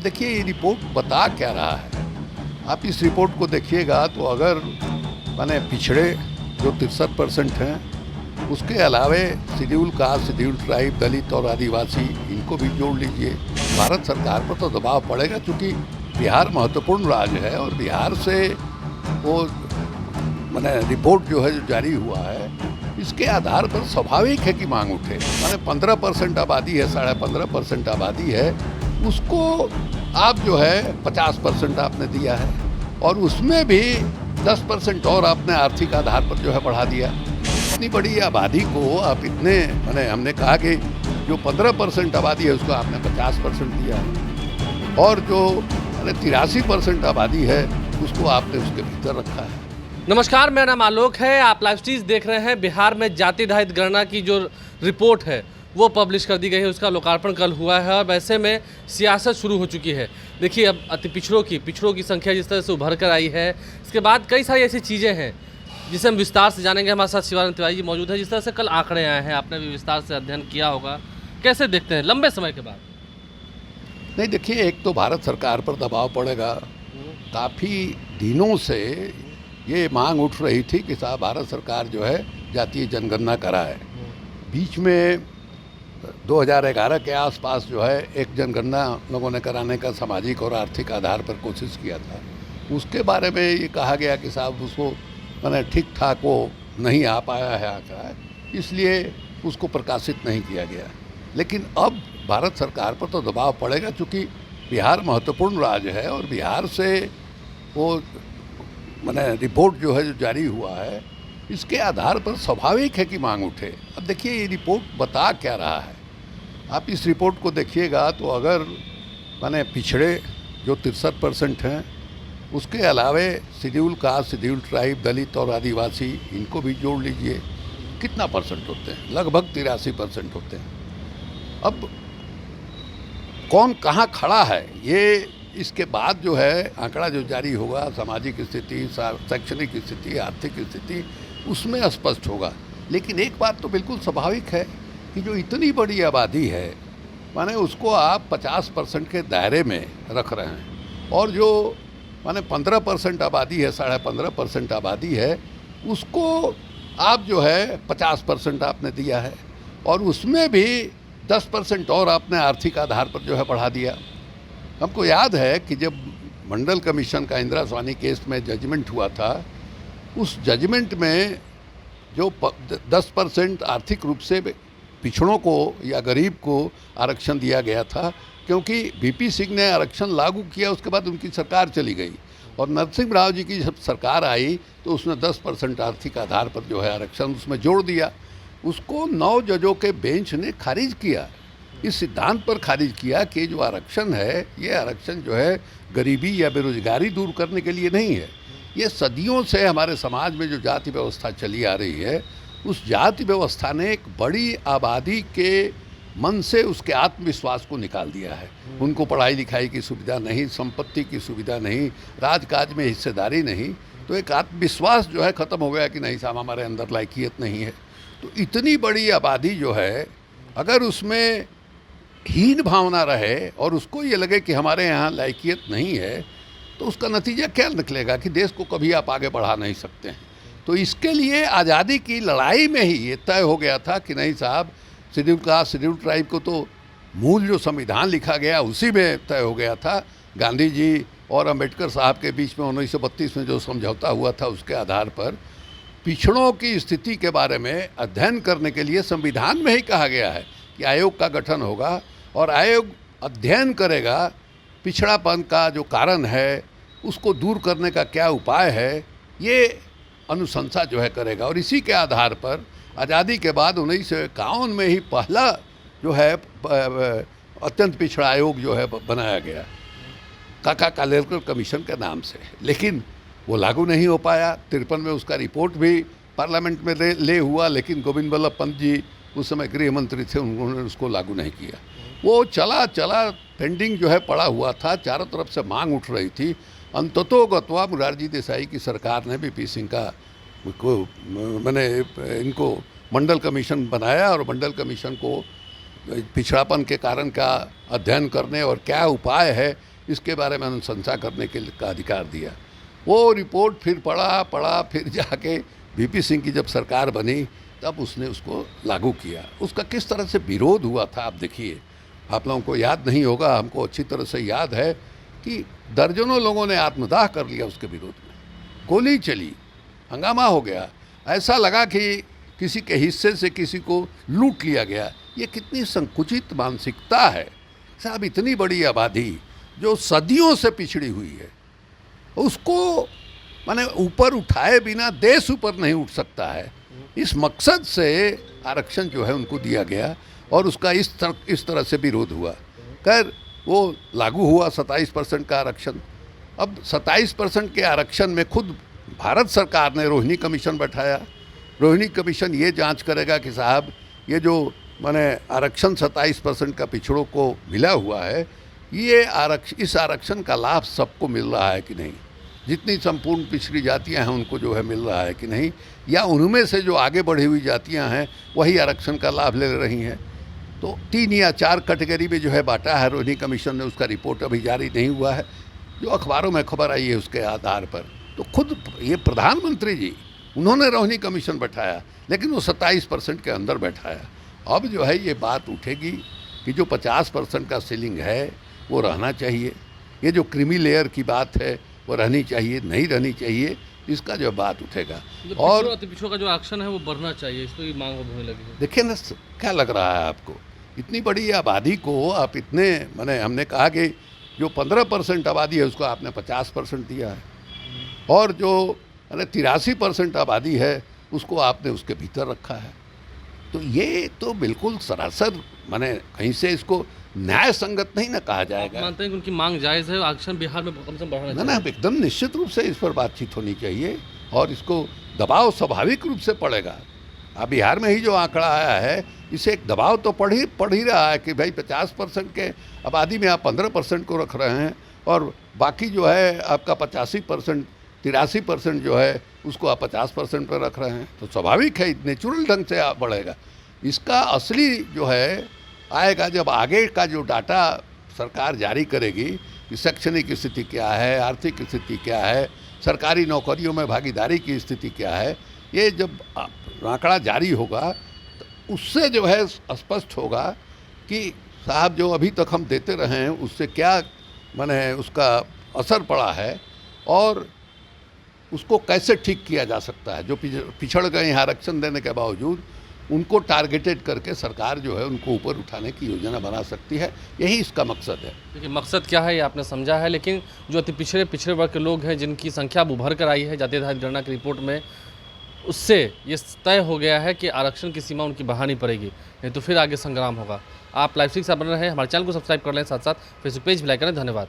अब देखिए ये रिपोर्ट बता क्या रहा है, आप इस रिपोर्ट को देखिएगा तो अगर माने पिछड़े जो 63% हैं, उसके अलावे शेड्यूल कास्ट, शेड्यूल ट्राइब, दलित और आदिवासी, इनको भी जोड़ लीजिए। भारत सरकार पर तो दबाव पड़ेगा, क्योंकि बिहार महत्वपूर्ण राज्य है और बिहार से वो माने रिपोर्ट जो है जो जारी हुआ है, इसके आधार पर स्वाभाविक है कि मांग उठे। माने 15% आबादी है, 15.5% आबादी है, उसको आप जो है 50% आपने दिया है और उसमें भी 10% और आपने आर्थिक आधार पर जो है बढ़ा दिया। इतनी बड़ी आबादी को आप इतने माने हमने कहा कि जो 15% आबादी है उसको आपने 50% दिया है और जो 83% आबादी है उसको आपने उसके भीतर रखा है। नमस्कार, मेरा नाम आलोक है। आप लाइव स्ट्रीम देख रहे हैं। बिहार में जाति रहित गणना की जो रिपोर्ट है वो पब्लिश कर दी गई है, उसका लोकार्पण कल हुआ है और वैसे में सियासत शुरू हो चुकी है। देखिए, अब अति पिछड़ों की संख्या जिस तरह से उभर कर आई है, इसके बाद कई सारी ऐसी चीज़ें हैं जिसे हम विस्तार से जानेंगे। हमारे साथ शिवानंद तिवारी जी मौजूद है। जिस तरह से कल आंकड़े आए हैं, आपने भी विस्तार से अध्ययन किया होगा, कैसे देखते हैं लंबे समय के बाद? नहीं, देखिए, एक तो भारत सरकार पर दबाव पड़ेगा। काफ़ी दिनों से ये मांग उठ रही थी कि साहब भारत सरकार जो है जातीय जनगणना कराए। बीच में 2011 के आसपास जो है एक जनगणना लोगों ने कराने का सामाजिक और आर्थिक आधार पर कोशिश किया था। उसके बारे में ये कहा गया कि साहब उसको मैंने ठीक ठाक वो नहीं आ पाया है आंकड़ा, इसलिए उसको प्रकाशित नहीं किया गया। लेकिन अब भारत सरकार पर तो दबाव पड़ेगा, क्योंकि बिहार महत्वपूर्ण राज्य है और बिहार से वो मैंने रिपोर्ट जो है जो जारी हुआ है, इसके आधार पर स्वाभाविक है कि मांग उठे। अब देखिए ये रिपोर्ट बता क्या रहा है, आप इस रिपोर्ट को देखिएगा तो अगर माने पिछड़े जो 63% हैं, उसके अलावे शेड्यूल कास्ट, शेड्यूल ट्राइब, दलित और आदिवासी, इनको भी जोड़ लीजिए, कितना परसेंट होते हैं? लगभग 83% होते हैं। अब कौन कहाँ खड़ा है, ये इसके बाद जो है आंकड़ा जो जारी होगा, सामाजिक स्थिति, शैक्षणिक स्थिति, आर्थिक स्थिति, उसमें स्पष्ट होगा। लेकिन एक बात तो बिल्कुल स्वाभाविक है कि जो इतनी बड़ी आबादी है, माने उसको आप 50% के दायरे में रख रहे हैं और जो माने 15% आबादी है, 15.5% आबादी है, उसको आप जो है 50% आपने दिया है और उसमें भी 10% और आपने आर्थिक आधार पर जो है बढ़ा दिया। हमको याद है कि जब मंडल कमीशन का इंदिरा स्वानी केस में जजमेंट हुआ था, उस जजमेंट में जो 10% आर्थिक रूप से पिछड़ों को या गरीब को आरक्षण दिया गया था, क्योंकि वीपी सिंह ने आरक्षण लागू किया, उसके बाद उनकी सरकार चली गई और नरसिंह राव जी की जब सरकार आई तो उसने 10% आर्थिक आधार पर जो है आरक्षण उसमें जोड़ दिया। उसको 9 जजों के बेंच ने खारिज किया, इस सिद्धांत पर खारिज किया कि जो आरक्षण है, ये आरक्षण जो है गरीबी या बेरोजगारी दूर करने के लिए नहीं है। ये सदियों से हमारे समाज में जो जाति व्यवस्था चली आ रही है, उस जाति व्यवस्था ने एक बड़ी आबादी के मन से उसके आत्मविश्वास को निकाल दिया है। उनको पढ़ाई लिखाई की सुविधा नहीं, संपत्ति की सुविधा नहीं, राजकाज में हिस्सेदारी नहीं, तो एक आत्मविश्वास जो है ख़त्म हो गया कि नहीं साहब हमारे अंदर लायकियत नहीं है। तो इतनी बड़ी आबादी जो है, अगर उसमें हीन भावना रहे और उसको ये लगे कि हमारे यहाँ लायकियत नहीं है, तो उसका नतीजा क्या निकलेगा कि देश को कभी आप आगे बढ़ा नहीं सकते हैं। तो इसके लिए आज़ादी की लड़ाई में ही ये तय हो गया था कि नहीं साहब, शेड्यूल कास्ट, शेड्यूल ट्राइब को तो मूल जो संविधान लिखा गया उसी में तय हो गया था। गांधी जी और अंबेडकर साहब के बीच में 1932 में जो समझौता हुआ था, उसके आधार पर पिछड़ों की स्थिति के बारे में अध्ययन करने के लिए संविधान में ही कहा गया है कि आयोग का गठन होगा और आयोग अध्ययन करेगा पिछड़ापन का जो कारण है उसको दूर करने का क्या उपाय है, ये अनुशंसा जो है करेगा। और इसी के आधार पर आज़ादी के बाद 1951 में ही पहला जो है अत्यंत पिछड़ा आयोग जो है बनाया गया, काका कालेलकर कमीशन के नाम से। लेकिन वो लागू नहीं हो पाया। 53 में उसका रिपोर्ट भी पार्लियामेंट में ले हुआ, लेकिन गोविंद बल्लभ पंत जी उस समय गृह मंत्री थे, उन्होंने उसको लागू नहीं किया। वो चला पेंडिंग जो है पड़ा हुआ था, चारों तरफ से मांग उठ रही थी। अंततोगत्वा मुरारजी देसाई की सरकार ने वीपी सिंह का को मैंने इनको मंडल कमीशन बनाया और मंडल कमीशन को पिछड़ापन के कारण का अध्ययन करने और क्या उपाय है इसके बारे में अनुशंसा करने का अधिकार दिया। वो रिपोर्ट फिर पढ़ा फिर जाके वीपी सिंह की जब सरकार बनी तब उसने उसको लागू किया। उसका किस तरह से विरोध हुआ था आप देखिए। आप लोगों को याद नहीं होगा, हमको अच्छी तरह से याद है कि दर्जनों लोगों ने आत्मदाह कर लिया उसके विरोध में, गोली चली, हंगामा हो गया, ऐसा लगा कि किसी के हिस्से से किसी को लूट लिया गया। ये कितनी संकुचित मानसिकता है साहब। इतनी बड़ी आबादी जो सदियों से पिछड़ी हुई है, उसको माने ऊपर उठाए बिना देश ऊपर नहीं उठ सकता है। इस मकसद से आरक्षण जो है उनको दिया गया और उसका इस तरह से विरोध हुआ। खैर वो लागू हुआ 27% का आरक्षण। अब 27% के आरक्षण में खुद भारत सरकार ने रोहिणी कमीशन बैठाया। रोहिणी कमीशन ये जांच करेगा कि साहब ये जो माने आरक्षण 27% का पिछड़ों को मिला हुआ है, ये इस आरक्षण का लाभ सबको मिल रहा है कि नहीं, जितनी संपूर्ण पिछड़ी जातियां हैं उनको जो है मिल रहा है कि नहीं, या उनमें से जो आगे बढ़ी हुई जातियां हैं वही आरक्षण का लाभ ले रही हैं। तो 3 या 4 कैटेगरी में जो है बांटा है रोहिणी कमीशन ने। उसका रिपोर्ट अभी जारी नहीं हुआ है, जो अखबारों में खबर आई है उसके आधार पर। तो खुद ये प्रधानमंत्री जी उन्होंने रोहिणी कमीशन बैठाया, लेकिन वो 27% के अंदर बैठाया। अब जो है ये बात उठेगी कि जो 50% का सीलिंग है वो रहना चाहिए, ये जो क्रीमी लेयर की बात है वो रहनी चाहिए, नहीं रहनी चाहिए, इसका जो बात उठेगा। और पिछड़ों का जो आरक्षण है वो बढ़ना चाहिए, इस पर भी मांग होने लगी है। देखिए ना, क्या लग रहा है आपको, इतनी बड़ी आबादी को आप इतने माने हमने कहा कि जो 15% आबादी है उसको आपने 50% दिया है, और जो 83% आबादी है उसको आपने उसके भीतर रखा है। तो ये तो बिल्कुल सरासर माने कहीं से इसको न्याय संगत नहीं ना कहा जाएगा। मानते हैं कि उनकी मांग जायज़ है, आरक्षण बिहार में कम से कम बढ़ाना चाहिए। ना एकदम निश्चित रूप से इस पर बातचीत होनी चाहिए और इसको दबाव स्वाभाविक रूप से पड़ेगा। अब बिहार में ही जो आंकड़ा आया है इसे एक दबाव तो पड़ ही रहा है कि भाई 50% के आबादी में आप 15% को रख रहे हैं और बाकी जो है आपका 85% 83% जो है उसको आप 50% पर रख रहे हैं। तो स्वाभाविक है, नेचुरल ढंग से आप बढ़ेगा। इसका असली जो है आएगा जब आगे का जो डाटा सरकार जारी करेगी कि शैक्षणिक स्थिति क्या है, आर्थिक स्थिति क्या है, सरकारी नौकरियों में भागीदारी की स्थिति क्या है। ये जब आंकड़ा जारी होगा तो उससे जो है स्पष्ट होगा कि साहब जो अभी तक हम देते रहे हैं उससे क्या माने उसका असर पड़ा है और उसको कैसे ठीक किया जा सकता है। जो पिछड़ गए हैं आरक्षण देने के बावजूद, उनको टारगेटेड करके सरकार जो है उनको ऊपर उठाने की योजना बना सकती है। यही इसका मकसद है। देखिए मकसद क्या है ये आपने समझा है, लेकिन जो अति पिछड़े वर्ग के लोग हैं जिनकी संख्या अब उभर कर आई है जातीय आधारित गणना की रिपोर्ट में, उससे ये तय हो गया है कि आरक्षण की सीमा उनकी बढ़ानी पड़ेगी, नहीं तो फिर आगे संग्राम होगा। आप लाइव 6 से बने रहें, हमारे चैनल को सब्सक्राइब कर लें, साथ साथ फेसबुक पेज भी लाइक करें। धन्यवाद।